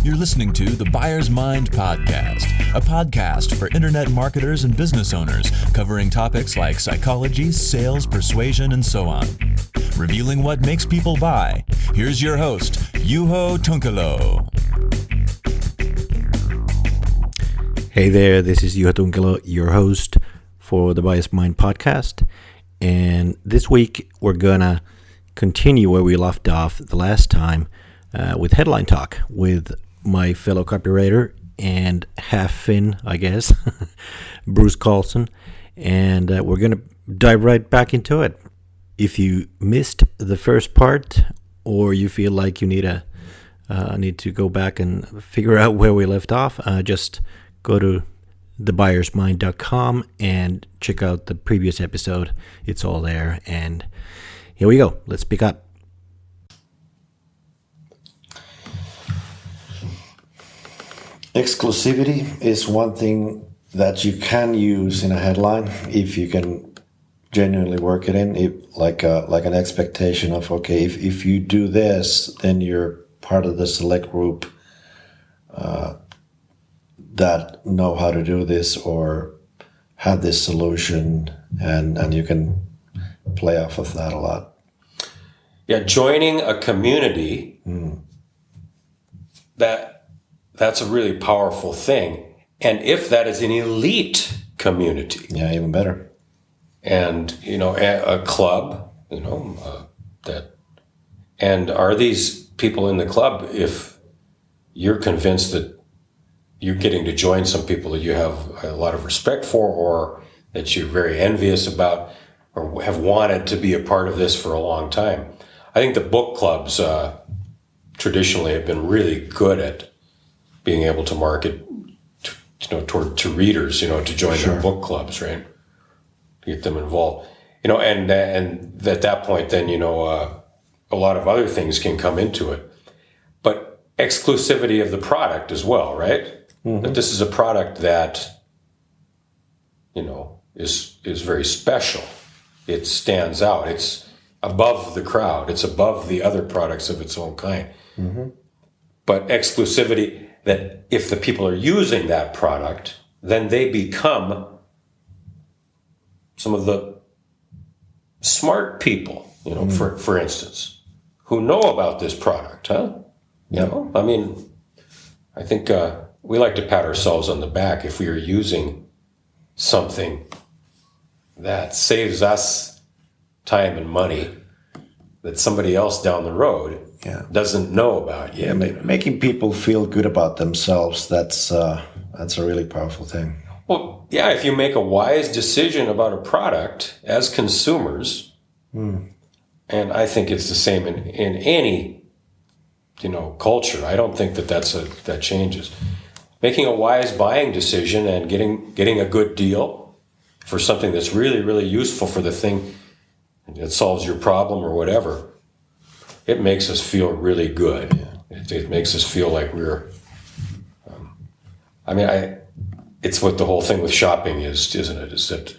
You're listening to the Buyer's Mind Podcast, a podcast for internet marketers and business owners covering topics like psychology, sales, persuasion, and so on. Revealing what makes people buy. Here's your host, Juho Tunkelo. Hey there, this is Juho Tunkelo, your host for the Buyer's Mind Podcast. And this week we're gonna continue where we left off the last time with headline talk with my fellow copywriter and half Finn, I guess, Bruce Carlson, and we're going to dive right back into it. If you missed the first part, or you feel like you need to go back and figure out where we left off, just go to thebuyersmind.com and check out the previous episode. It's all there, and here we go. Let's pick up. Exclusivity is one thing that you can use in a headline if you can genuinely work it in, like an expectation of, okay, if you do this, then you're part of the select group that know how to do this or have this solution, and you can play off of that a lot. Yeah, joining a community, that's a really powerful thing. And if that is an elite community. Yeah, even better. And, a club, and are these people in the club, if you're convinced that you're getting to join some people that you have a lot of respect for, or that you're very envious about, or have wanted to be a part of this for a long time. I think the book clubs traditionally have been really good at being able to market to readers, to join their book clubs, right? To get them involved. And at that point, then, a lot of other things can come into it. But exclusivity of the product as well, right? Mm-hmm. That this is a product that, is very special. It stands out. It's above the crowd. It's above the other products of its own kind. Mm-hmm. But exclusivity, that if the people are using that product, then they become some of the smart people, for instance, who know about this product, huh? I think we like to pat ourselves on the back if we are using something that saves us time and money that somebody else down the road doesn't know about yet. Yeah, making people feel good about themselves, that's a really powerful thing. Well, yeah, if you make a wise decision about a product as consumers, and I think it's the same in any, culture. I don't think that changes. Making a wise buying decision and getting a good deal for something that's really, really useful for the thing that solves your problem or whatever, it makes us feel really good. Yeah. It makes us feel like we're... it's what the whole thing with shopping is, isn't it? Is that,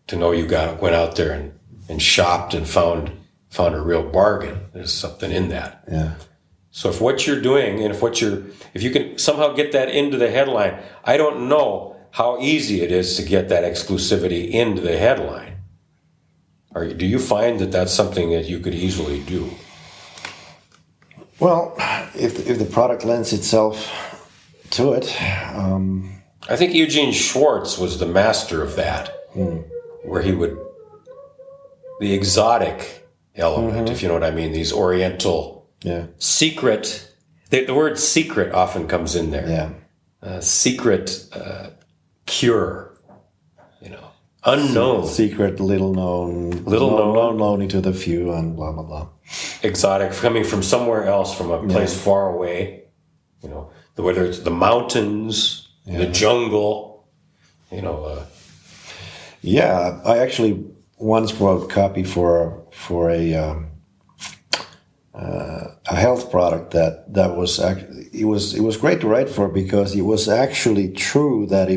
to know you went out there and shopped and found a real bargain. There's something in that. Yeah. So if what you're doing, and if you can somehow get that into the headline, I don't know how easy it is to get that exclusivity into the headline. Do you find that that's something that you could easily do? Well, if the product lends itself to it. I think Eugene Schwartz was the master of that, where he would, the exotic element, if you know what I mean, these oriental secret, the word secret often comes in there. Yeah. Secret cure, unknown. Secret, little known only to the few, and blah, blah, blah. Exotic, coming from somewhere else, from a place far away, whether it's the mountains, the jungle, I actually once wrote copy for a health product that was actually, it was great to write for, because it was actually true that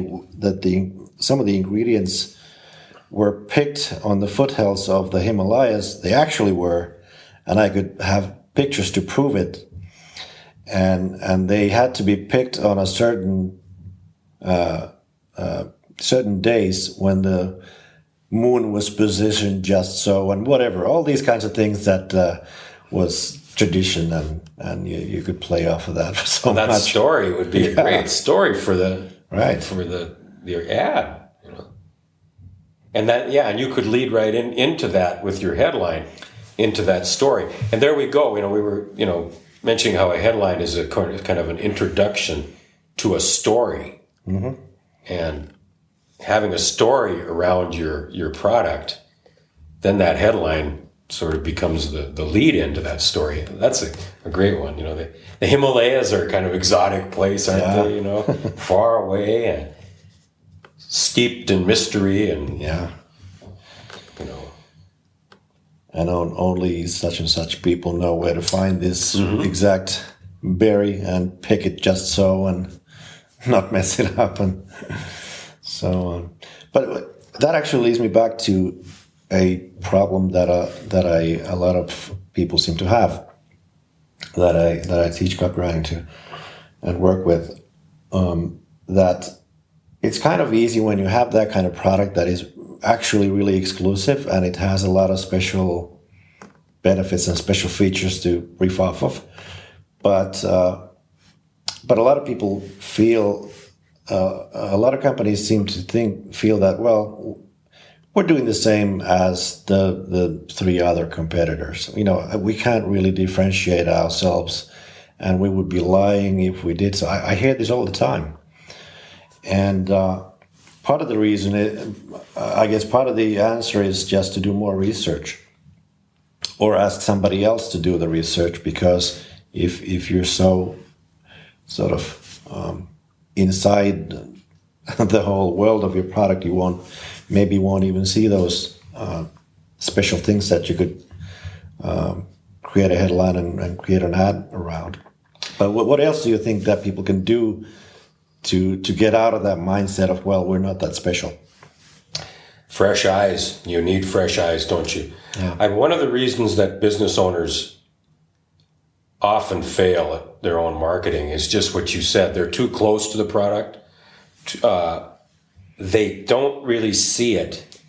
some of the ingredients were picked on the foothills of the Himalayas. They actually were, and I could have pictures to prove it. and they had to be picked on a certain days when the moon was positioned just so, and whatever, all these kinds of things that was tradition, and you could play off of that for so that much. story would be a great story for the ad, and that and you could lead right into that with your headline, into that story, and there we go. We were mentioning how a headline is a kind of an introduction to a story, and having a story around your product, then that headline sort of becomes the lead into that story. That's a great one. The Himalayas are a kind of exotic place, aren't they? Far away and steeped in mystery, and and only such and such people know where to find this exact berry and pick it just so and not mess it up and so on. But that actually leads me back to a problem that a lot of people seem to have, that I teach copywriting to and work with, that it's kind of easy when you have that kind of product that is actually really exclusive and it has a lot of special benefits and special features to brief off of, but a lot of people feel, a lot of companies seem to feel that, well, we're doing the same as the three other competitors. We can't really differentiate ourselves, and we would be lying if we did. So I hear this all the time. And part of the reason, I guess part of the answer is just to do more research or ask somebody else to do the research, because if you're so sort of inside the whole world of your product, you won't even see those special things that you could create a headline and create an ad around. But what else do you think that people can do to get out of that mindset of, well, we're not that special? Fresh eyes. You need fresh eyes, don't you? Yeah. One of the reasons that business owners often fail at their own marketing is just what you said. They're too close to the product. They don't really see it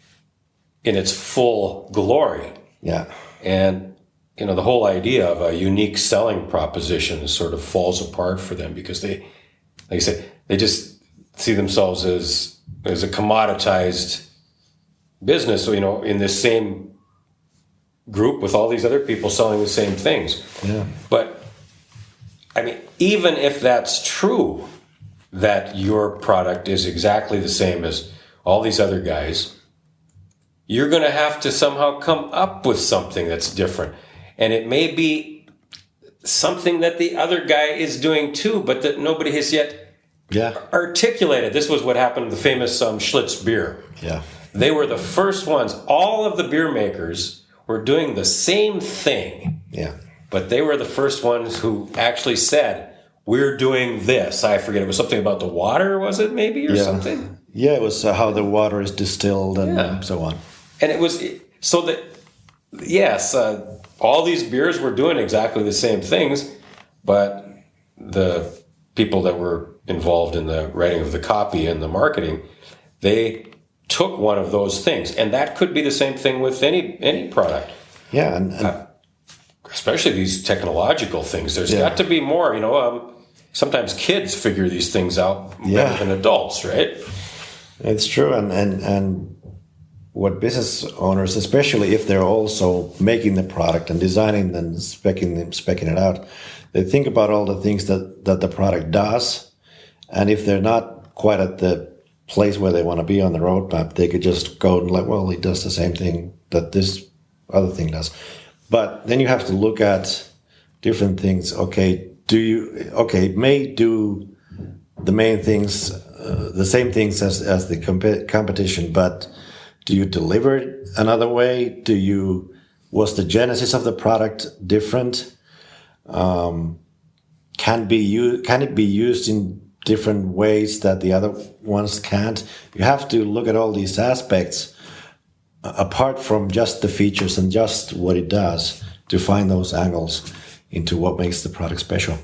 in its full glory. Yeah. And, the whole idea of a unique selling proposition sort of falls apart for them, because they, like I said, they just see themselves as a commoditized business, in this same group with all these other people selling the same things. Yeah. But, even if that's true, that your product is exactly the same as all these other guys, you're going to have to somehow come up with something that's different. And it may be something that the other guy is doing too, but that nobody has yet articulated. This was what happened to the famous Schlitz beer. Yeah. They were the first ones. All of the beer makers were doing the same thing. Yeah. But they were the first ones who actually said, we're doing this. I forget. It was something about the water, was it maybe, or something? Yeah, it was how the water is distilled and so on. And it was so that, yes, all these beers were doing exactly the same things, but the people that were involved in the writing of the copy and the marketing, they took one of those things. And that could be the same thing with any product. Yeah, and especially these technological things. There's got to be more, sometimes kids figure these things out better than adults, right? It's true. And what business owners, especially if they're also making the product and designing and speccing it out, they think about all the things that the product does. And if they're not quite at the place where they want to be on the roadmap, they could just go and well, it does the same thing that this other thing does. But then you have to look at different things. It may do the main things, the same things as the competition, but do you deliver it another way? Was the genesis of the product different? Can it be used in different ways that the other ones can't? You have to look at all these aspects apart from just the features and just what it does to find those angles into what makes the product special.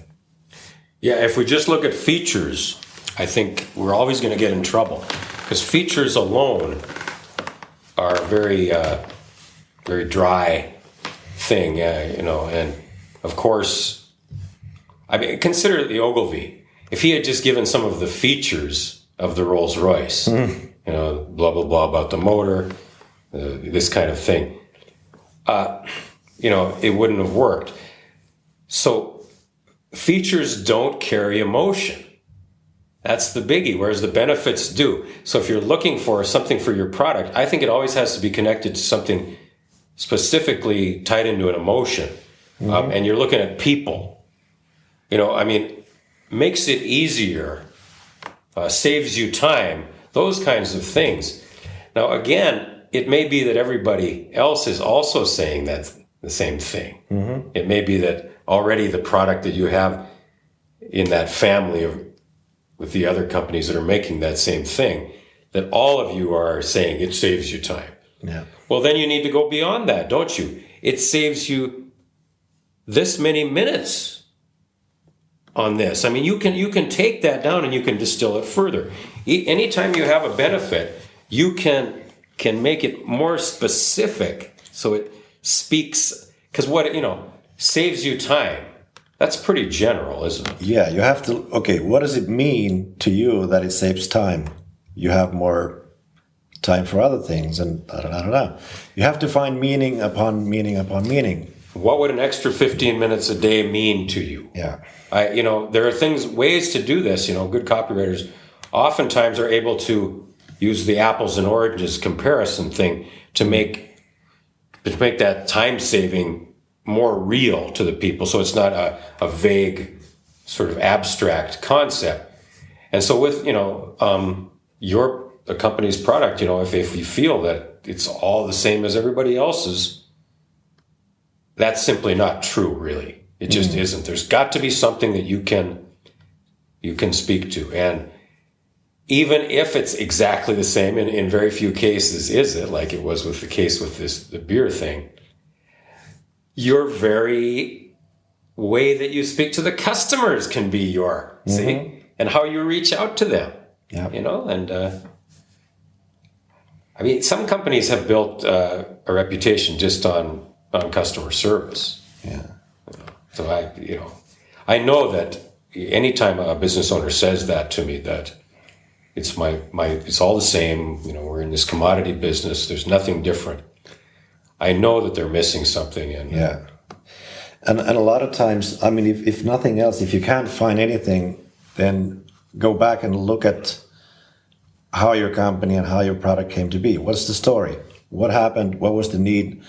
Yeah, if we just look at features, I think we're always going to get in trouble because features alone are very, very dry thing, and of course, I mean, consider the Ogilvy. If he had just given some of the features of the Rolls Royce, blah, blah, blah about the motor, this kind of thing, it wouldn't have worked. So features don't carry emotion. That's the biggie, whereas the benefits do. So if you're looking for something for your product, I think it always has to be connected to something specifically tied into an emotion. And you're looking at people. Makes it easier, saves you time, those kinds of things. Now, again, it may be that everybody else is also saying that the same thing. It may be that already the product that you have in that family with the other companies that are making that same thing, that all of you are saying it saves you time. Yeah. Well, then you need to go beyond that, don't you? It saves you this many minutes on this. I mean, you can take that down and you can distill it further. Anytime you have a benefit, you can make it more specific so it speaks, because saves you time. That's pretty general, isn't it? Yeah, you have to, okay, what does it mean to you that it saves time? You have more time for other things, and I don't know. You have to find meaning upon meaning upon meaning. What would an extra 15 minutes a day mean to you? Yeah. There are ways to do this. Good copywriters oftentimes are able to use the apples and oranges comparison thing to make that time saving more real to the people. So it's not a vague sort of abstract concept. And so with, the company's product, if you feel that it's all the same as everybody else's, that's simply not true, really. It just isn't. There's got to be something that you can speak to. And even if it's exactly the same, in very few cases is it, like it was with the case with the beer thing, your very way that you speak to the customers can be your, see? And how you reach out to them, some companies have built a reputation just on customer service. Yeah. So I know that anytime a business owner says that to me, that it's it's all the same, we're in this commodity business, there's nothing different. I know that they're missing something. And yeah. And a lot of times, I mean, if nothing else, if you can't find anything, then go back and look at how your company and how your product came to be. What's the story? What happened? What was the need?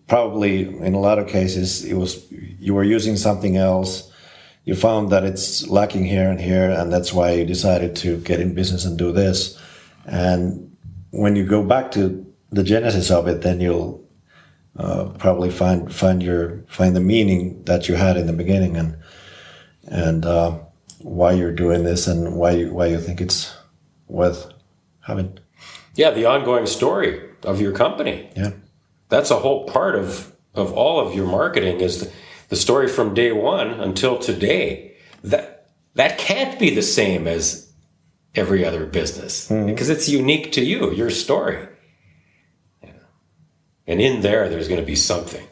Probably in a lot of cases, you were using something else. You found that it's lacking here and here, and that's why you decided to get in business and do this. And when you go back to the genesis of it, then you'll probably find the meaning that you had in the beginning, and why you're doing this, and why you think it's worth having. Yeah, the ongoing story of your company. Yeah, that's a whole part of all of your marketing is the story from day one until today. That can't be the same as every other business because it's unique to you, your story. And in there's going to be something.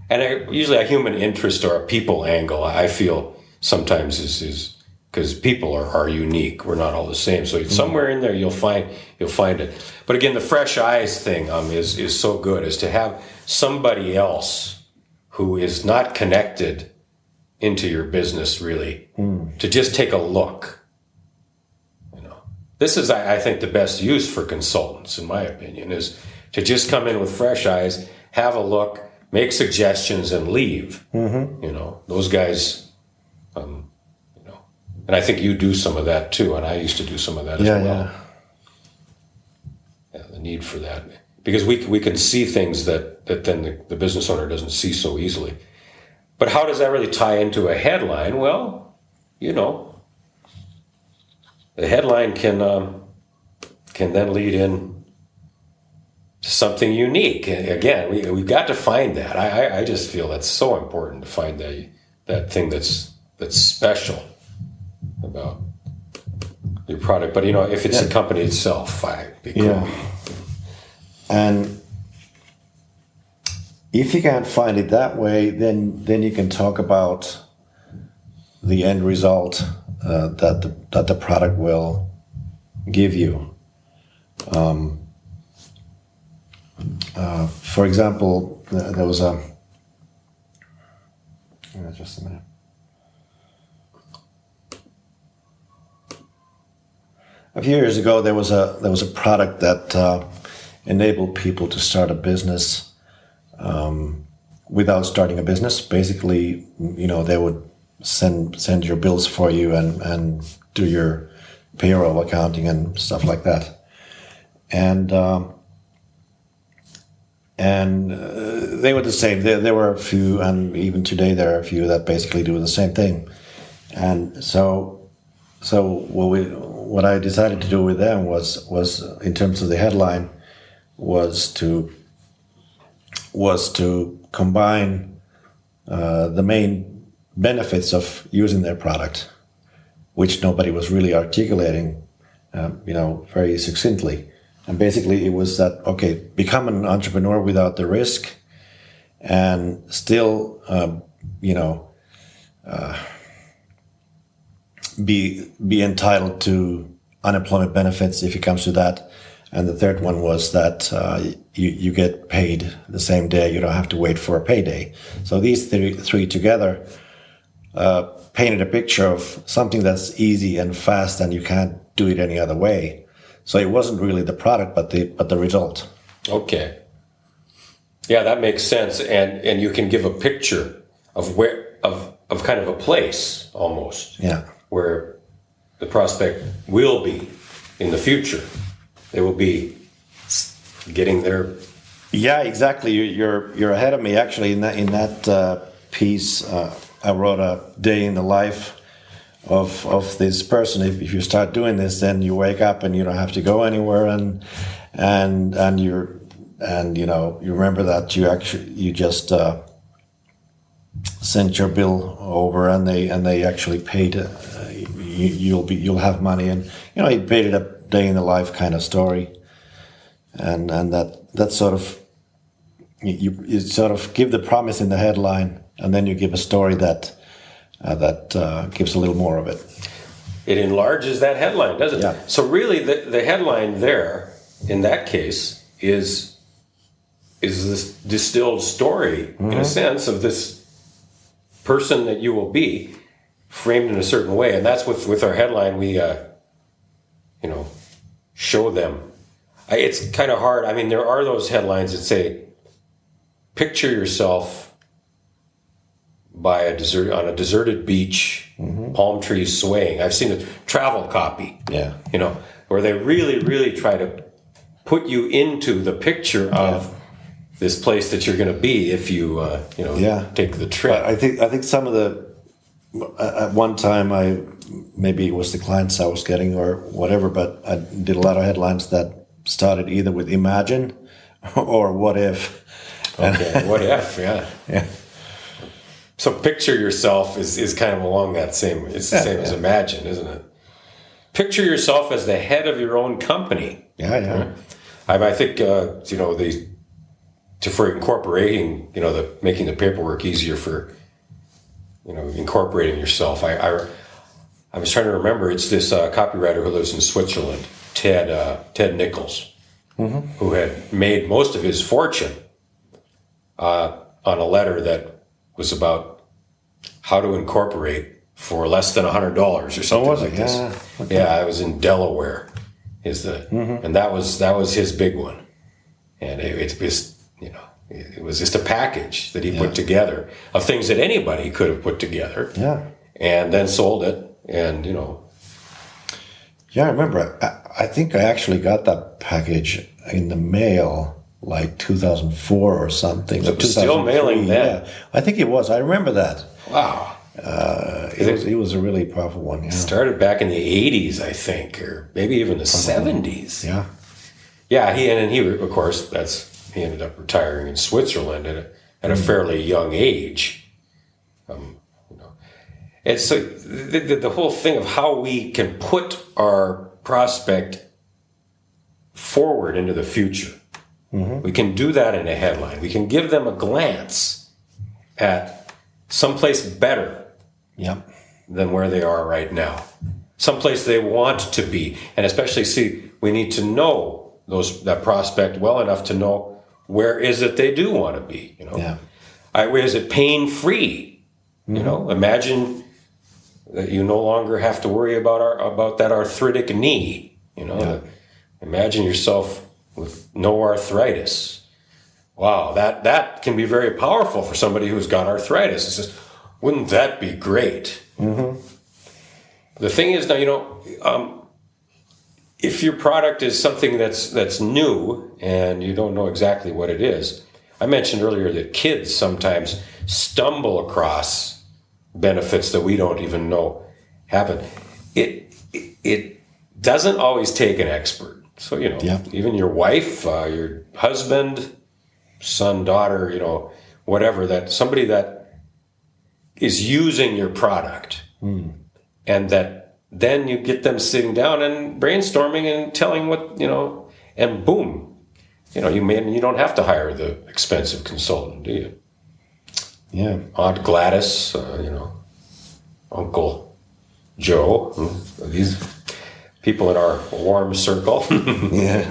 And usually a human interest or a people angle, I feel sometimes is because people are unique. We're not all the same. So somewhere in there you'll find it. But again, the fresh eyes thing is so good, is to have somebody else who is not connected into your business really to just take a look. This is, I think, the best use for consultants, in my opinion, is to just come in with fresh eyes, have a look, make suggestions, and leave. Those guys, and I think you do some of that too, and I used to do some of that as well. Yeah, the need for that. Because we can see things that then the business owner doesn't see so easily. But how does that really tie into a headline? Well, the headline can then lead in to something unique. And again, we've got to find that. I just feel that's so important to find that thing that's that's special about your product. But if it's the company itself, it could be. And if you can't find it that way, then you can talk about the end result that the product will give you. For example, there was just a minute. A few years ago, there was a product that enabled people to start a business without starting a business. Basically, they would send your bills for you and do your payroll accounting and stuff like that. And they were the same. There were a few, and even today there are a few that basically do the same thing. And so what I decided to do with them was in terms of the headline was to combine the main benefits of using their product, which nobody was really articulating, very succinctly. And basically it was that, okay, become an entrepreneur without the risk and still, be entitled to unemployment benefits if it comes to that. And the third one was that you get paid the same day. You don't have to wait for a payday. So these three together painted a picture of something that's easy and fast, and you can't do it any other way. So it wasn't really the product, but the result. Okay. Yeah, that makes sense, and you can give a picture of of kind of a place almost. Yeah. Where the prospect will be in the future. They will be getting there. Yeah, exactly. You're ahead of me. Actually, in that piece, I wrote a day in the life of this person. If you start doing this, then you wake up and you don't have to go anywhere, and you remember that you just sent your bill over, and they actually paid. You'll have money, and he paid it a day in the life kind of story, and that sort of you sort of give the promise in the headline, and then you give a story that gives a little more of it. It enlarges that headline, doesn't it? Yeah. So really, the headline there in that case is this distilled story, in a sense, of this person that you will be, framed in a certain way. And that's with our headline, we show them. It's kind of hard. I mean, there are those headlines that say, picture yourself on a deserted beach, palm trees swaying. I've seen a travel copy, where they really, really try to put you into the picture of this place that you're going to be if you, take the trip. I think some of the, at one time maybe it was the clients I was getting or whatever, but I did a lot of headlines that started either with imagine or what if. Okay, what if, yeah. Yeah. So picture yourself is kind of along that same, it's the same as imagine, isn't it? Picture yourself as the head of your own company. Yeah. I think, for incorporating, making the paperwork easier for, incorporating yourself. I was trying to remember, it's this copywriter who lives in Switzerland, Ted Nichols, who had made most of his fortune on a letter that was about how to incorporate for less than $100 or something like this. Yeah. Okay. Yeah, I was in Delaware, and that was his big one, and it was just a package that he put together of things that anybody could have put together. Yeah. And then sold it, and Yeah, I remember. I think I actually got that package in the mail, like 2004 or something. So it was still mailing then. Yeah, I think it was. I remember that. Wow. It was a really powerful one. Yeah. Started back in the 80s, I think, or maybe even the 70s. Yeah. Yeah, he of course, he ended up retiring in Switzerland at a fairly young age. it's so the whole thing of how we can put our prospect forward into the future. Mm-hmm. We can do that in a headline. We can give them a glance at someplace better than where they are right now. Someplace they want to be. And especially, we need to know that prospect well enough to know where is it they do want to be. Where is it pain-free? Mm-hmm. Imagine that you no longer have to worry about that arthritic knee. Imagine yourself with no arthritis. Wow, that can be very powerful for somebody who's got arthritis. It says, wouldn't that be great? Mm-hmm. The thing is now, if your product is something that's new and you don't know exactly what it is, I mentioned earlier that kids sometimes stumble across benefits that we don't even know happen. It doesn't always take an expert. So, even your wife, your husband, son, daughter, whatever, that somebody that is using your product and that then you get them sitting down and brainstorming and telling what, and boom, you don't have to hire the expensive consultant, do you? Yeah. Aunt Gladys, Uncle Joe, these people in our warm circle. Yeah.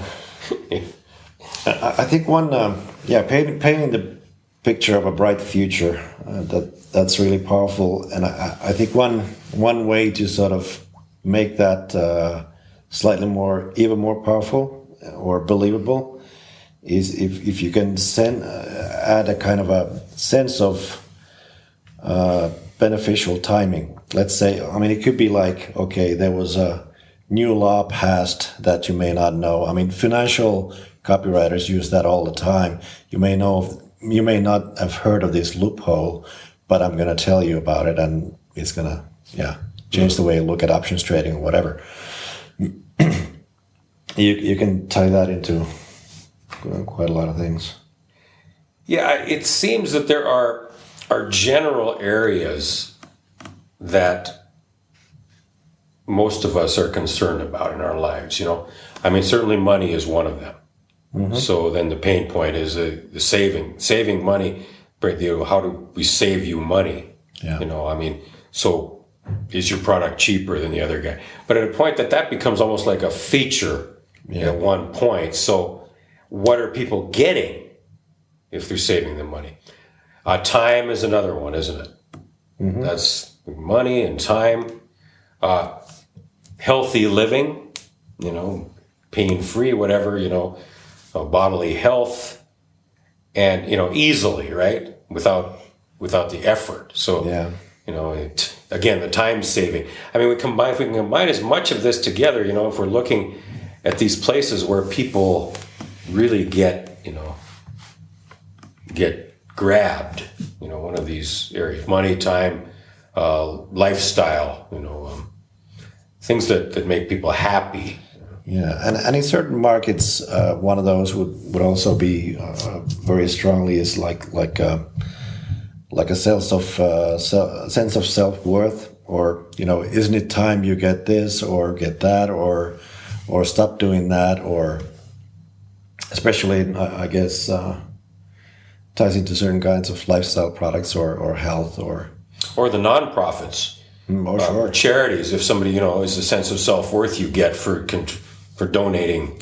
I think painting the picture of a bright future, that's really powerful. And I think one way to sort of make that slightly even more powerful or believable is if you can add a kind of a sense of beneficial timing. Let's say, it could be like, okay, there was a new law passed that you may not know. Financial copywriters use that all the time. You may not have heard of this loophole, but I'm going to tell you about it, and it's going to, change the way you look at options trading or whatever. You can tie that into quite a lot of things. Yeah, it seems that there are general areas that most of us are concerned about in our lives. Certainly money is one of them. Mm-hmm. So then the pain point is the saving money. How do we save you money? Yeah. So is your product cheaper than the other guy? But at a point that becomes almost like a feature at one point. So what are people getting if they're saving them money? Time is another one, isn't it? Mm-hmm. That's money and time. Healthy living, pain-free, whatever, bodily health, and, easily, right? Without the effort. So, again, the time saving. If we can combine as much of this together, if we're looking at these places where people really get grabbed, one of these areas, money, time, lifestyle, things that make people happy. Yeah, and in certain markets, one of those would also be very strongly is like a sense of self-worth, or isn't it time you get this or get that or stop doing that, or especially I guess ties into certain kinds of lifestyle products or health or the nonprofits. Or charities. If somebody is a sense of self-worth you get for donating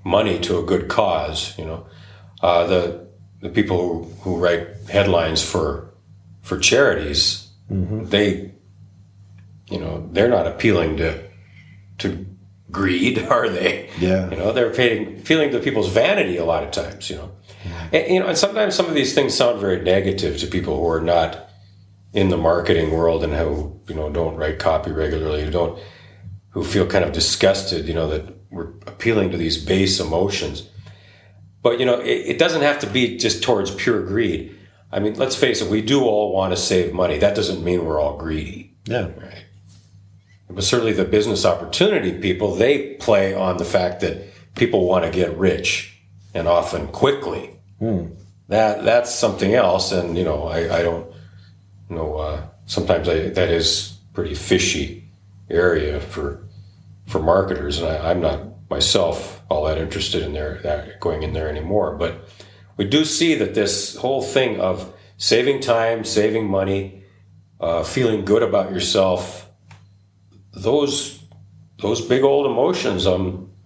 money to a good cause, the people who write headlines for charities, mm-hmm. They're not appealing to greed, are they? Yeah. They're appealing to people's vanity a lot of times. And sometimes some of these things sound very negative to people who are not in the marketing world and who don't write copy regularly, who feel kind of disgusted, that we're appealing to these base emotions. But it doesn't have to be just towards pure greed. Let's face it, we do all want to save money. That doesn't mean we're all greedy. Yeah. Right. But certainly the business opportunity people, they play on the fact that people want to get rich and often quickly. That's something else, and I don't know sometimes that is pretty fishy area for marketers, and I'm not myself all that interested in going in there anymore. But we do see that this whole thing of saving time, saving money, feeling good about yourself, those big old emotions,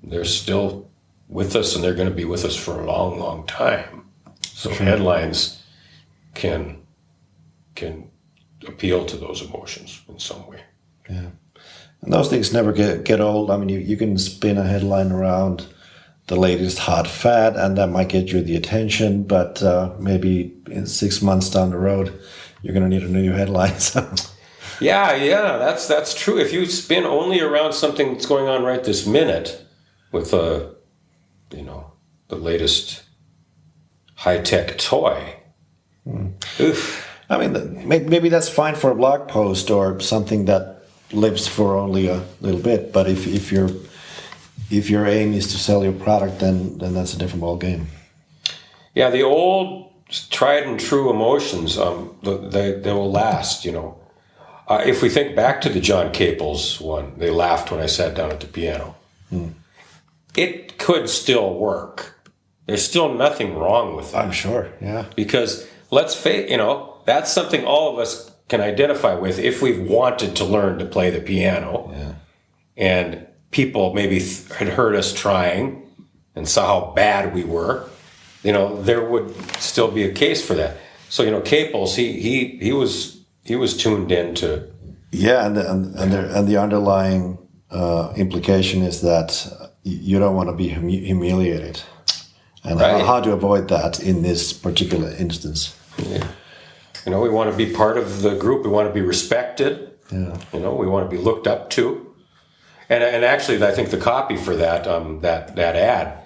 they're still with us, and they're going to be with us for a long, long time. So headlines can appeal to those emotions in some way. Yeah. And those things never get old. I mean, you can spin a headline around the latest hot fad, and that might get you the attention, but maybe in 6 months down the road, you're going to need a new headline. Yeah, that's true. If you spin only around something that's going on right this minute with the latest high-tech toy. Oof. I mean, maybe that's fine for a blog post or something that lives for only a little bit. But if your aim is to sell your product, then that's a different ball game. Yeah, the old tried and true emotions, they will last. If we think back to the John Caples one, they laughed when I sat down at the piano. It could still work. There's still nothing wrong with that. I'm sure, yeah. Because let's face, that's something all of us can identify with if we've wanted to learn to play the piano. Yeah. And people maybe had heard us trying and saw how bad we were. There would still be a case for that. So, Caples, he was tuned into. Yeah, and the underlying implication is that you don't want to be humiliated, and right. how to avoid that in this particular instance. Yeah. We want to be part of the group. We want to be respected. Yeah. We want to be looked up to. And actually, I think the copy for that ad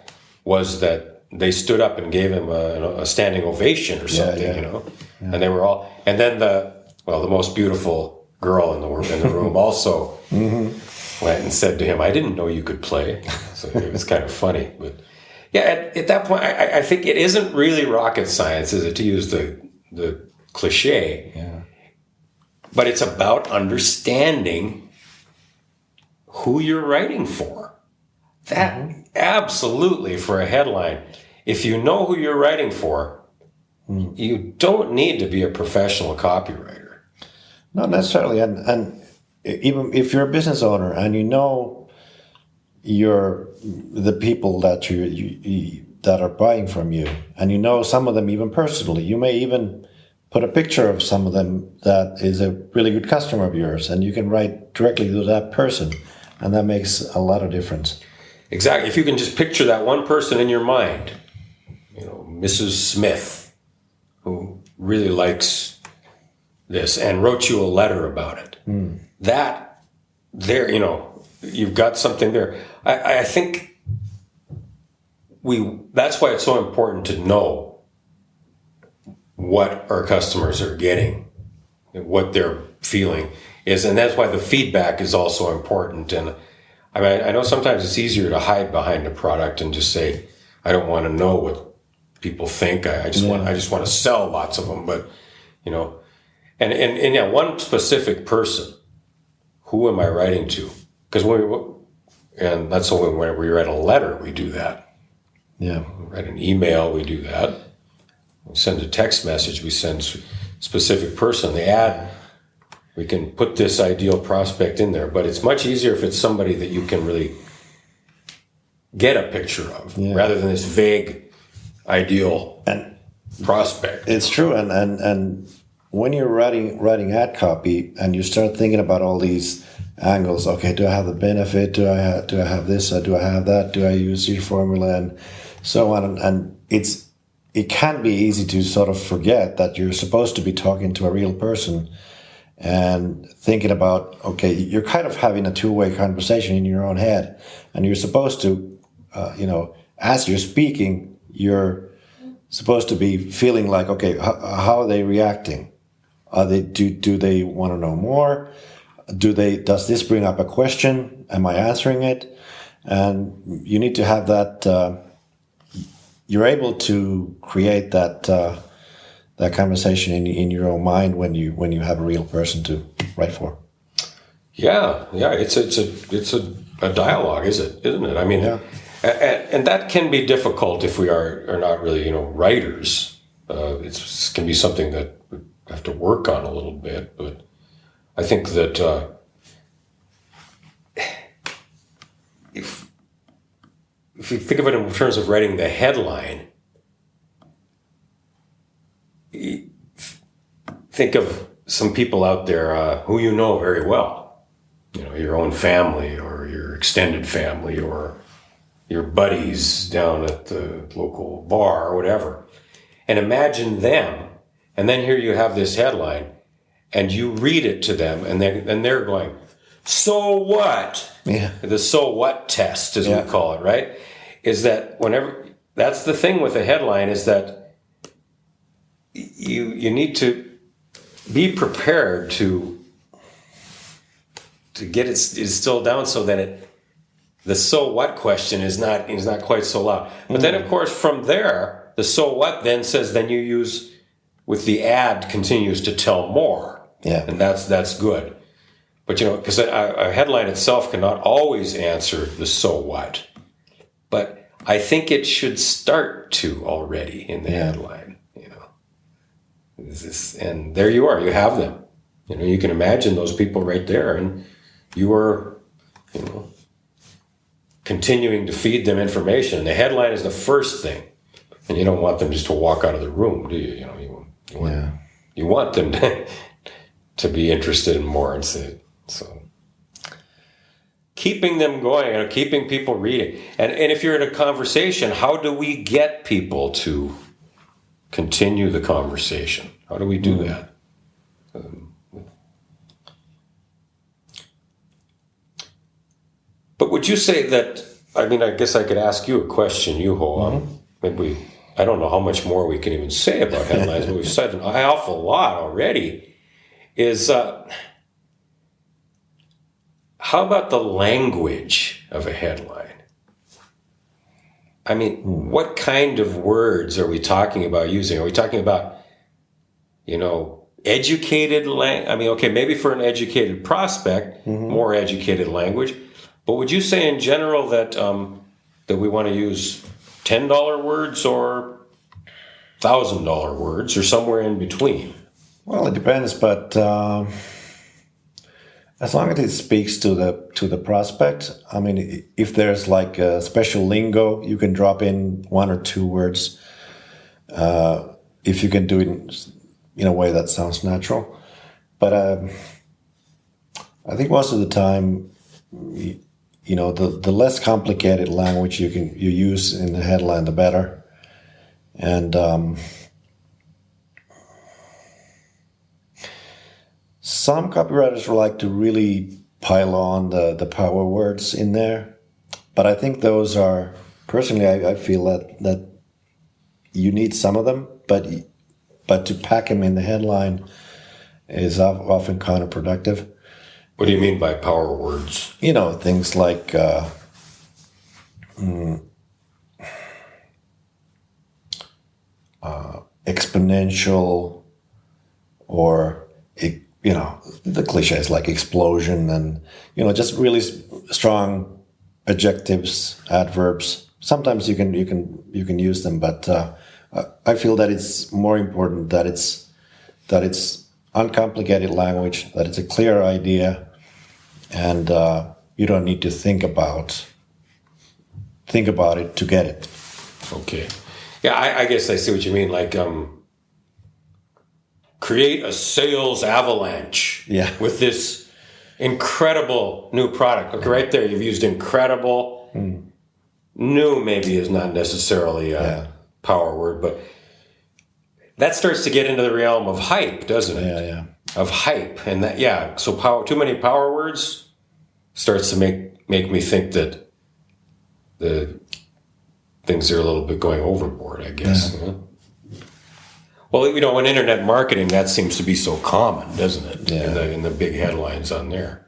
was that they stood up and gave him a standing ovation or something. Yeah. And they were all. And then the most beautiful girl in the room also went and said to him, "I didn't know you could play." So it was kind of funny, but yeah, at that point, I think it isn't really rocket science, is it, to use the cliche? Yeah. But it's about understanding who you're writing for. That absolutely, for a headline, if you know who you're writing for, you don't need to be a professional copywriter. Not necessarily, and even if you're a business owner and the people that you that are buying from you, and some of them even personally, you may even put a picture of some of them that is a really good customer of yours, and you can write directly to that person, and that makes a lot of difference. Exactly. If you can just picture that one person in your mind, Mrs. Smith, who really likes this and wrote you a letter about it. That there, you've got something there. I think that's why it's so important to know what our customers are getting, what they're feeling is, and that's why the feedback is also important. And I know sometimes it's easier to hide behind a product and just say, I don't want to know what people think. I just want to sell lots of them. But, and one specific person, who am I writing to? Because and that's when we write a letter, we do that. Yeah. We write an email, we do that. We send a text message, we send specific person. The ad, we can put this ideal prospect in there, but it's much easier if it's somebody that you can really get a picture of, rather than this vague ideal prospect. It's true, and when you're writing ad copy and you start thinking about all these angles, okay, do I have the benefit? Do I have this? Do I have that? Do I use your formula and so on? And it can be easy to sort of forget that you're supposed to be talking to a real person and thinking about, okay, you're kind of having a two-way conversation in your own head, and you're supposed to, as you're speaking, you're supposed to be feeling like, okay, how are they reacting? Do they want to know more? Does this bring up a question? Am I answering it? And you need to have that. You're able to create that that conversation in your own mind when you have a real person to write for. Yeah. It's a dialogue, isn't it? I mean, Yeah. and that can be difficult if we are not really, writers. It can be something that we have to work on a little bit, but I think that if you think of it in terms of writing the headline, think of some people out there who you know very well, your own family or your extended family or your buddies down at the local bar or whatever, and imagine them, and then here you have this headline, and you read it to them, and they're going, so what? Yeah. The so what test, as we call it, right? Is that that's the thing with a headline, is that you need to be prepared to get it distilled down so that the so what question is not quite so loud. But then, of course, from there, the so what then says, then you use, with the ad continues to tell more. Yeah. And that's good. But, because a headline itself cannot always answer the so what. But I think it should start to already in the headline, and there you are, you have them. You can imagine those people right there, and you are, continuing to feed them information. The headline is the first thing, and you don't want them just to walk out of the room, do you? You want them to be interested in more, and so keeping them going, keeping people reading. And if you're in a conversation, how do we get people to continue the conversation? How do we do that? But would you say that, I guess I could ask you a question, Juho. Maybe I don't know how much more we can even say about headlines, but we've said an awful lot already. How about the language of a headline? What kind of words are we talking about using? Are we talking about, educated language? Maybe for an educated prospect, more educated language. But would you say in general that we want to use $10 words or $1,000 words or somewhere in between? Well, it depends, but as long as it speaks to the prospect, if there's like a special lingo, you can drop in 1 or 2 words. If you can do it in a way that sounds natural, but I think most of the time, the less complicated language you use in the headline, the better. And some copywriters like to really pile on the power words in there, but I think those are, personally, I feel that you need some of them, but to pack them in the headline is often counterproductive. What do you mean by power words? Things like exponential, or the cliches like explosion, and just really strong adjectives, adverbs. Sometimes you can use them, but I feel that it's more important that it's uncomplicated language, that it's a clear idea, and you don't need to think about it to get it. Okay. Yeah, I guess I see what you mean. Like, create a sales avalanche with this incredible new product. Okay, right there, you've used incredible. New maybe is not necessarily a power word, but that starts to get into the realm of hype, doesn't it? Yeah. Of hype. And that, so too many power words starts to make me think that the things are a little bit going overboard, I guess. Yeah. Well, in internet marketing, that seems to be so common, doesn't it? Yeah. In the big headlines on there.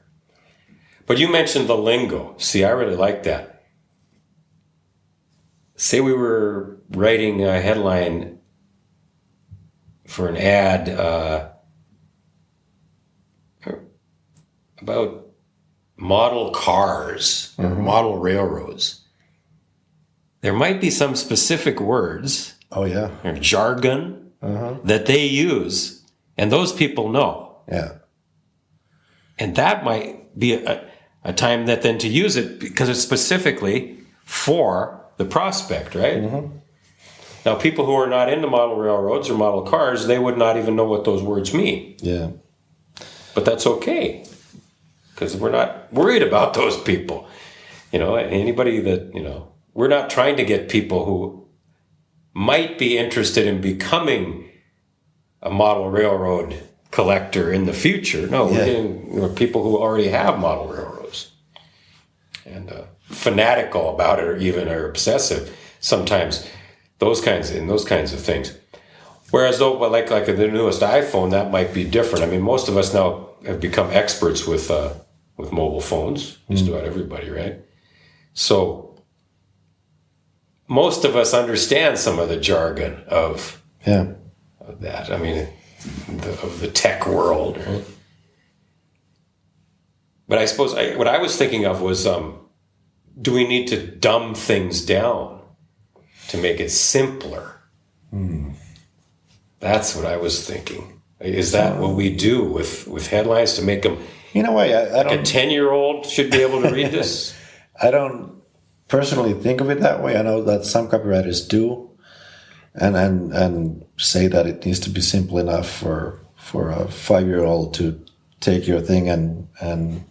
But you mentioned the lingo. See, I really like that. Say we were writing a headline for an ad about model cars or model railroads, there might be some specific words Oh yeah. or jargon that they use, and those people know. Yeah. And that might be a time that then to use it because it's specifically for the prospect, right? Now, people who are not into model railroads or model cars, they would not even know what those words mean. Yeah. But that's okay, because we're not worried about those people. You know, anybody that, you know, we're not trying to get people who might be interested in becoming a model railroad collector in the future. No, we're getting people who already have model railroads and fanatical about it, or even are obsessive sometimes. Those kinds of things. Whereas though, like the newest iPhone, that might be different. I mean, most of us now have become experts with mobile phones. Just about everybody, right? So most of us understand some of the jargon of that. I mean, of the tech world. Right? But I suppose what I was thinking of was, do we need to dumb things down to make it simpler? That's what I was thinking. Is that what we do with headlines to make them? In a way, I don't. A 10-year-old should be able to read this. I don't personally think of it that way. I know that some copywriters do, and say that it needs to be simple enough for a 5-year-old to take your thing and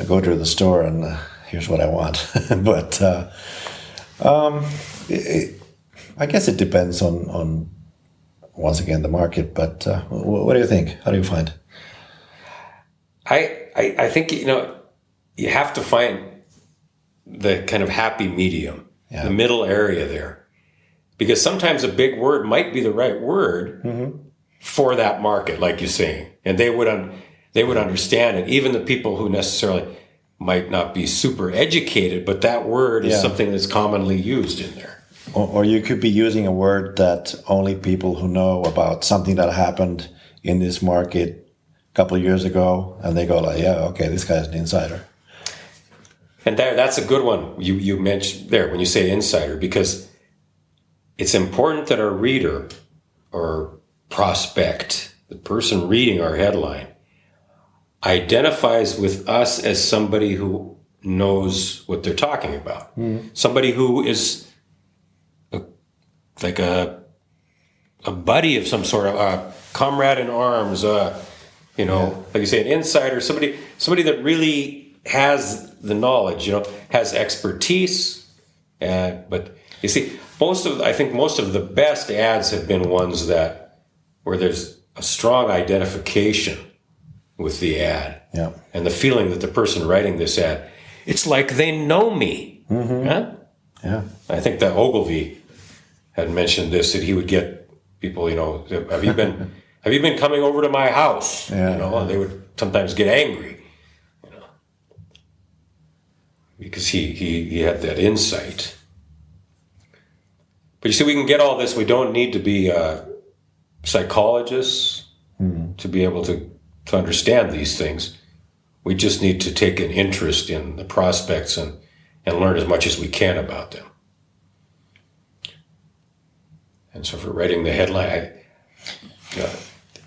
go to the store and here's what I want. But I guess it depends on once again the market. But what do you think? How do you find? I think, you know, you have to find the kind of happy medium, the middle area there, because sometimes a big word might be the right word for that market, like you're saying, and they would understand it. Even the people who necessarily might not be super educated, but that word is something that's commonly used in there. Or you could be using a word that only people who know about something that happened in this market a couple of years ago, and they go like, yeah, okay, this guy's an insider. And that's a good one you mentioned there when you say insider, because it's important that our reader or prospect, the person reading our headline, identifies with us as somebody who knows what they're talking about. Somebody who is like a buddy of some sort, a comrade in arms, you know, like you say, an insider, somebody that really has the knowledge, you know, has expertise. But you see, I think most of the best ads have been ones where there's a strong identification with the ad. Yeah. And the feeling that the person writing this ad, it's like they know me. Huh? Yeah. I think that Ogilvy had mentioned this, that he would get people, you know, have you been coming over to my house? Yeah. You know, and they would sometimes get angry, you know, because he had that insight. But you see, we can get all this. We don't need to be psychologists to be able to understand these things. We just need to take an interest in the prospects and learn as much as we can about them. And so for writing the headline,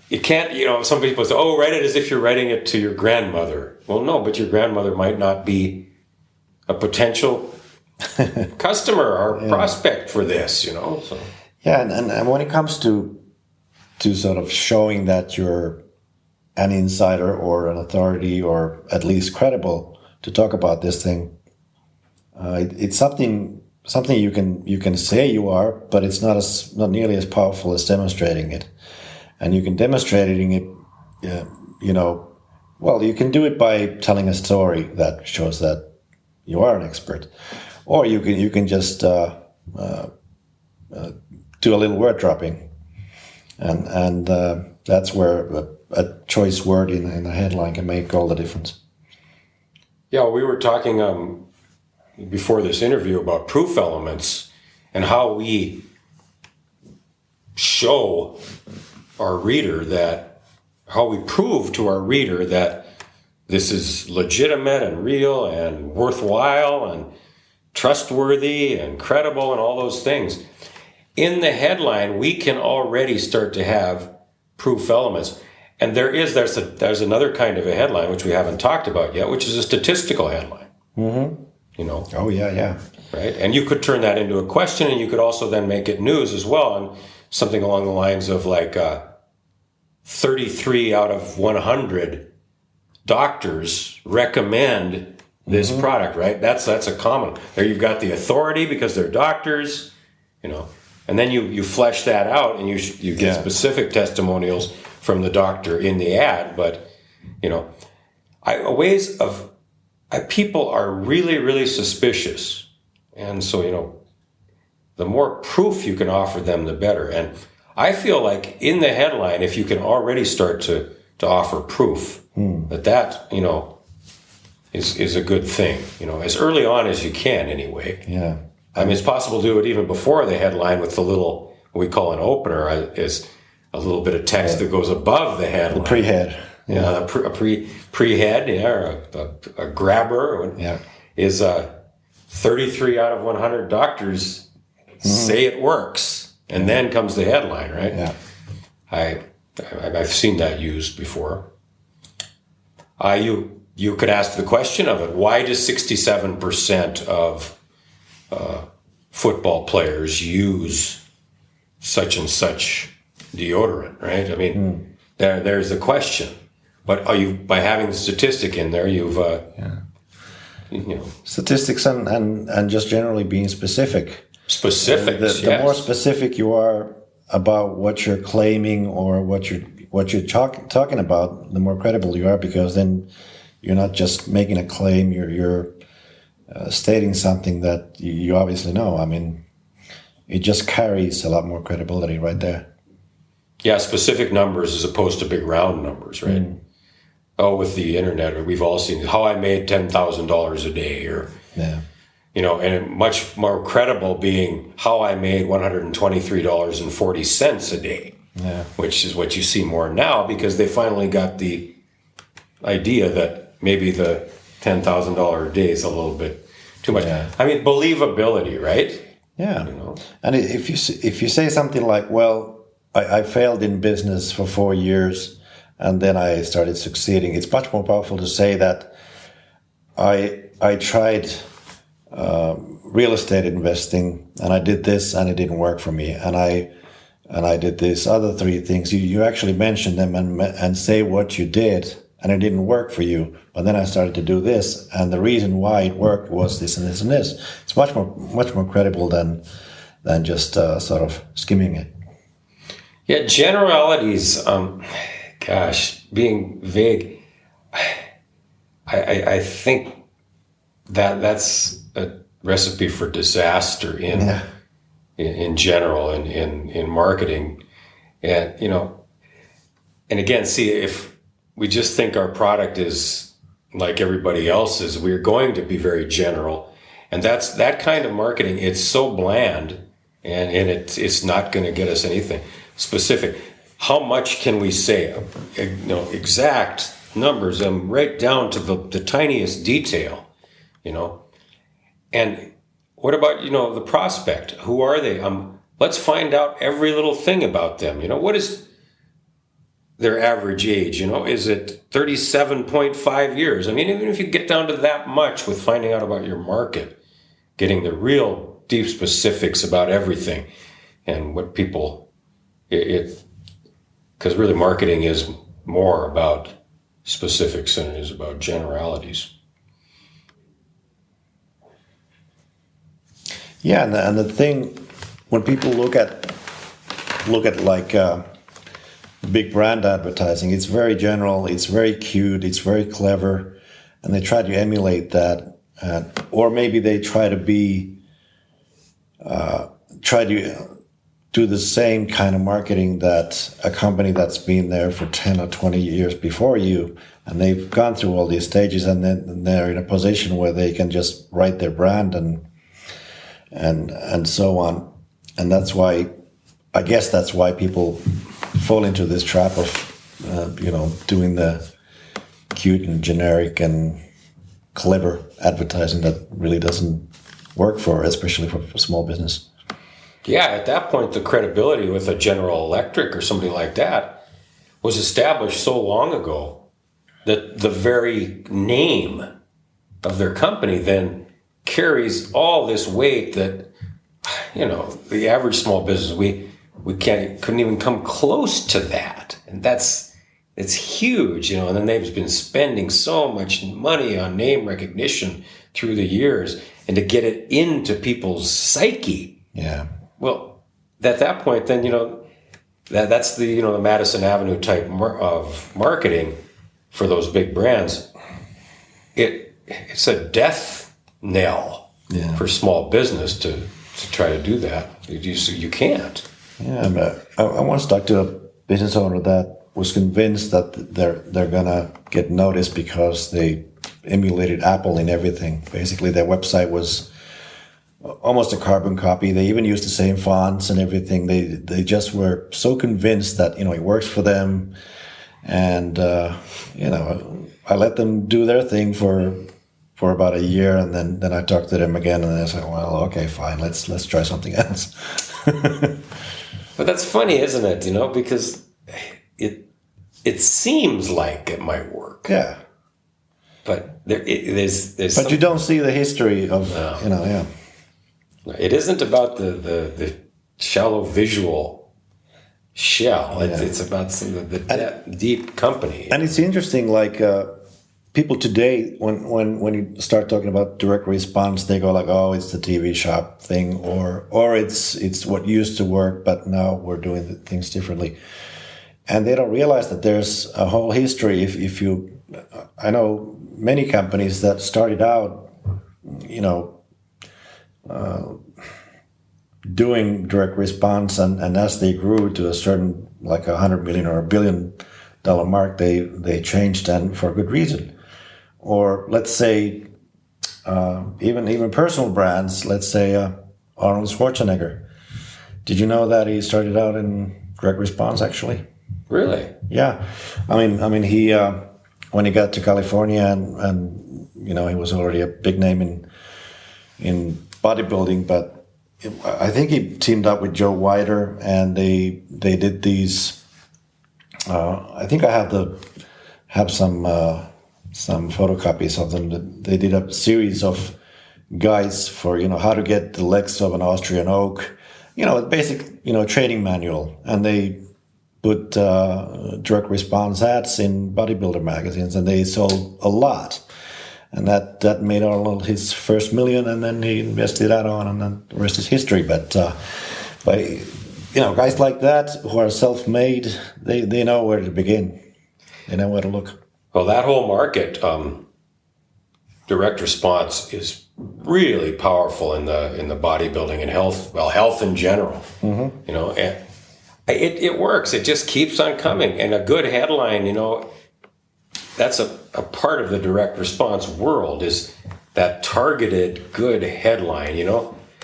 you can't, you know, some people say, oh, write it as if you're writing it to your grandmother. Well, no, but your grandmother might not be a potential customer or prospect for this, you know. So. Yeah, and when it comes to sort of showing that you're an insider or an authority or at least credible to talk about this thing, it's something you can say you are, but it's not nearly as powerful as demonstrating it. And you can demonstrating it, you know, well, you can do it by telling a story that shows that you are an expert, or you can just do a little word dropping, and that's where a choice word in a headline can make all the difference. Yeah, we were talking before this interview about proof elements and how we show our reader how we prove to our reader that this is legitimate and real and worthwhile and trustworthy and credible and all those things. In the headline, we can already start to have proof elements. And there's another kind of a headline, which we haven't talked about yet, which is a statistical headline. Mm-hmm. You know? Oh, yeah. Right? And you could turn that into a question, and you could also then make it news as well, and something along the lines of like 33 out of 100 doctors recommend this product, right? That's a common. There you've got the authority because they're doctors, you know, and then you flesh that out and you get specific testimonials from the doctor in the ad. But, you know, people are really, really suspicious. And so, you know, the more proof you can offer them, the better. And I feel like in the headline, if you can already start to offer proof that, you know, is a good thing, you know, as early on as you can anyway. Yeah. I mean, it's possible to do it even before the headline with the little, what we call an opener, is a little bit of text that goes above the headline. The pre-head. Yeah, a pre-head, or a grabber. Yeah. Is 33 out of 100 doctors say it works, and then comes the headline, right? Yeah. I've seen that used before. You could ask the question of it: why does 67% of football players use such and such deodorant? Right? I mean, there's the question. But by having the statistic in there, you've you know, statistics and just generally being specific. Specifics. The more specific you are about what you're claiming or what you're talking about, the more credible you are, because then you're not just making a claim. You're stating something that you obviously know. I mean, it just carries a lot more credibility right there. Yeah, specific numbers as opposed to big round numbers, right? Oh, with the internet, we've all seen how I made $10,000 a day, or you know, and much more credible being how I made $123.40 a day, which is what you see more now, because they finally got the idea that maybe the $10,000 a day is a little bit too much. Yeah. I mean, believability, right? Yeah. You know? And if you say something like, well, I failed in business for 4 years and then I started succeeding, it's much more powerful to say that I tried real estate investing and I did this and it didn't work for me, and I did these other 3 things. You actually mention them and say what you did, and it didn't work for you, but then I started to do this, and the reason why it worked was this and this and this. It's much more credible than just sort of skimming it. Yeah, generalities. Being vague. I think that's a recipe for disaster in general in marketing, and you know, and again, see, if we just think our product is like everybody else's, we're going to be very general, and that's that kind of marketing. It's so bland, and it's not going to get us anything specific. How much can we say? You know, exact numbers, right down to the tiniest detail. You know, and what about, you know, the prospect? Who are they? Let's find out every little thing about them. You know, what is their average age? You know, is it 37.5 years? I mean, even if you get down to that much with finding out about your market, getting the real deep specifics about everything and what people, because really marketing is more about specifics than it is about generalities. Yeah, and the thing, when people look at like big brand advertising, it's very general, it's very cute, it's very clever, and they try to emulate that, or maybe they try to do the same kind of marketing that a company that's been there for 10 or 20 years before you, and they've gone through all these stages, and then they're in a position where they can just write their brand and so on. And that's why I guess that's why people fall into this trap of, doing the cute and generic and clever advertising that really doesn't work especially for small business. Yeah, at that point, the credibility with a General Electric or somebody like that was established so long ago that the very name of their company then carries all this weight that, the average small business, we couldn't even come close to that. And it's huge, and then they've been spending so much money on name recognition through the years and to get it into people's psyche. Yeah. Well, at that point, then, that's the, the Madison Avenue type of marketing for those big brands. It's a death knell for small business to try to do that. You can't. Yeah, but I once talked to a business owner that was convinced that they're gonna get noticed because they emulated Apple in everything. Basically, their website was almost a carbon copy. They even used the same fonts and everything. They just were so convinced that it works for them, and I let them do their thing for about a year, and then I talked to them again, and I said, well, okay, fine, let's try something else. But that's funny, isn't it? Because it seems like it might work. Yeah. But there's. But you don't see the history of yeah. It isn't about the shallow visual shell. Yeah. It's about the deep company. And it's interesting, like people today, when you start talking about direct response, they go like, "Oh, it's the TV shop thing," or it's what used to work, but now we're doing things differently. And they don't realize that there's a whole history. I know many companies that started out, doing direct response, and as they grew to a certain, like $100 million or $1 billion mark, they changed, and for good reason. Or let's say, even personal brands. Let's say Arnold Schwarzenegger. Did you know that he started out in direct response actually? Really? Yeah, I mean, he when he got to California and he was already a big name in bodybuilding, but I think he teamed up with Joe Weider, and they did these. I think I have some photocopies of them. They did a series of guides for how to get the legs of an Austrian oak, a basic training manual, and they put direct response ads in bodybuilder magazines, and they sold a lot. And that made Arnold his first $1 million, and then he invested that on, and then the rest is history. But guys like that who are self-made, they know where to begin. They know where to look. Well, that whole market, direct response, is really powerful in the bodybuilding and health in general. Mm-hmm. And it works. It just keeps on coming, and a good headline, that's a part of the direct response world, is that targeted good headline,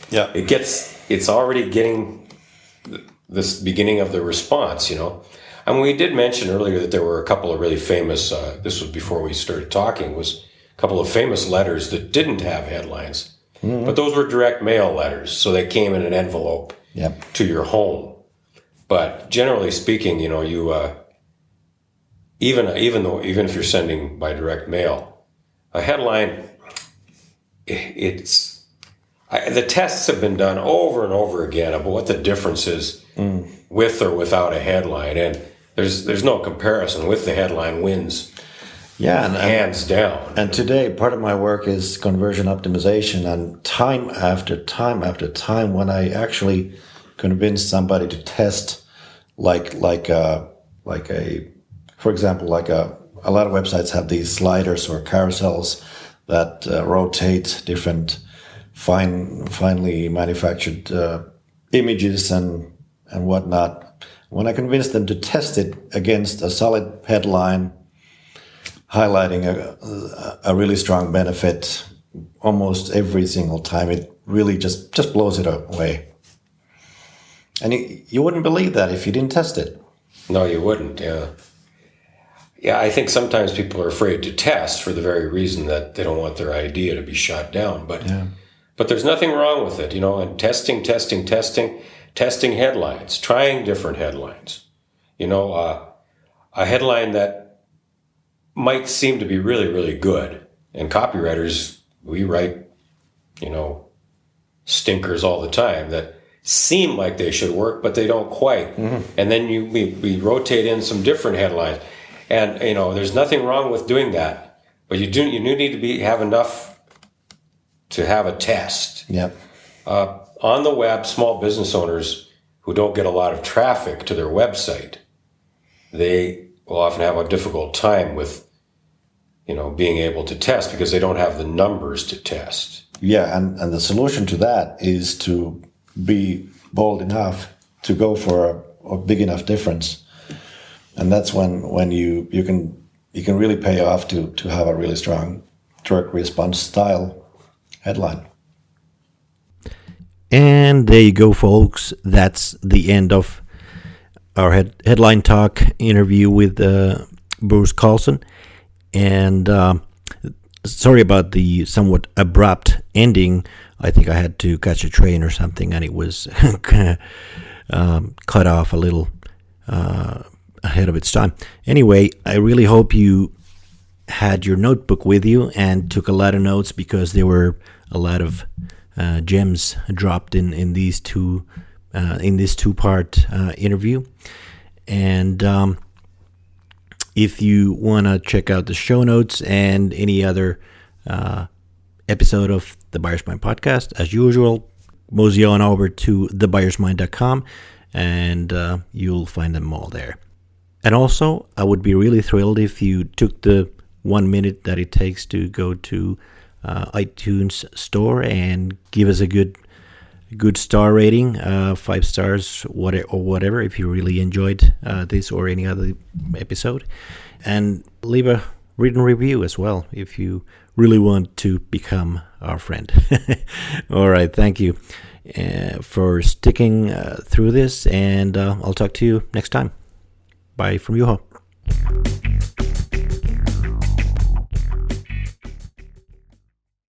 Yeah. It's already getting this beginning of the response, And we did mention earlier that there were a couple of really famous, this was before we started talking, was a couple of famous letters that didn't have headlines. Mm-hmm. But those were direct mail letters, so they came in an envelope to your home. But generally speaking, you even if you're sending by direct mail, a headline, the tests have been done over and over again about what the difference is with or without a headline, and there's no comparison. With the headline wins, hands down. And today, part of my work is conversion optimization, and time after time after time, when I actually convince somebody to test, for example, a lot of websites have these sliders or carousels that rotate different finely manufactured images and whatnot. When I convince them to test it against a solid headline highlighting a really strong benefit, almost every single time, it really just blows it away. And you wouldn't believe that if you didn't test it. No, you wouldn't. Yeah. Yeah, I think sometimes people are afraid to test for the very reason that they don't want their idea to be shot down. But there's nothing wrong with it, and testing headlines, trying different headlines. A headline that might seem to be really, really good. And copywriters, we write, stinkers all the time that seem like they should work, but they don't quite. Mm-hmm. And then we rotate in some different headlines. And, there's nothing wrong with doing that. But you do need to have enough to have a test. Yep. On the web, small business owners who don't get a lot of traffic to their website, they will often have a difficult time with, being able to test because they don't have the numbers to test. Yeah, and the solution to that is to be bold enough to go for a big enough difference. And that's when you can really pay off to have a really strong direct response style headline. And there you go, folks. That's the end of our headline talk interview with Bruce Carlson. And sorry about the somewhat abrupt ending. I think I had to catch a train or something, and it was cut off a little ahead of its time. Anyway, I really hope you had your notebook with you and took a lot of notes, because there were a lot of gems dropped in these this two-part interview. And if you want to check out the show notes and any other episode of the Buyer's Mind podcast, as usual, mosey on over to thebuyersmind.com and you'll find them all there. And also, I would be really thrilled if you took the 1 minute that it takes to go to iTunes store and give us a good star rating, 5 stars, whatever, if you really enjoyed this or any other episode. And leave a written review as well if you really want to become our friend. All right, thank you for sticking through this, and I'll talk to you next time. Bye from Juho.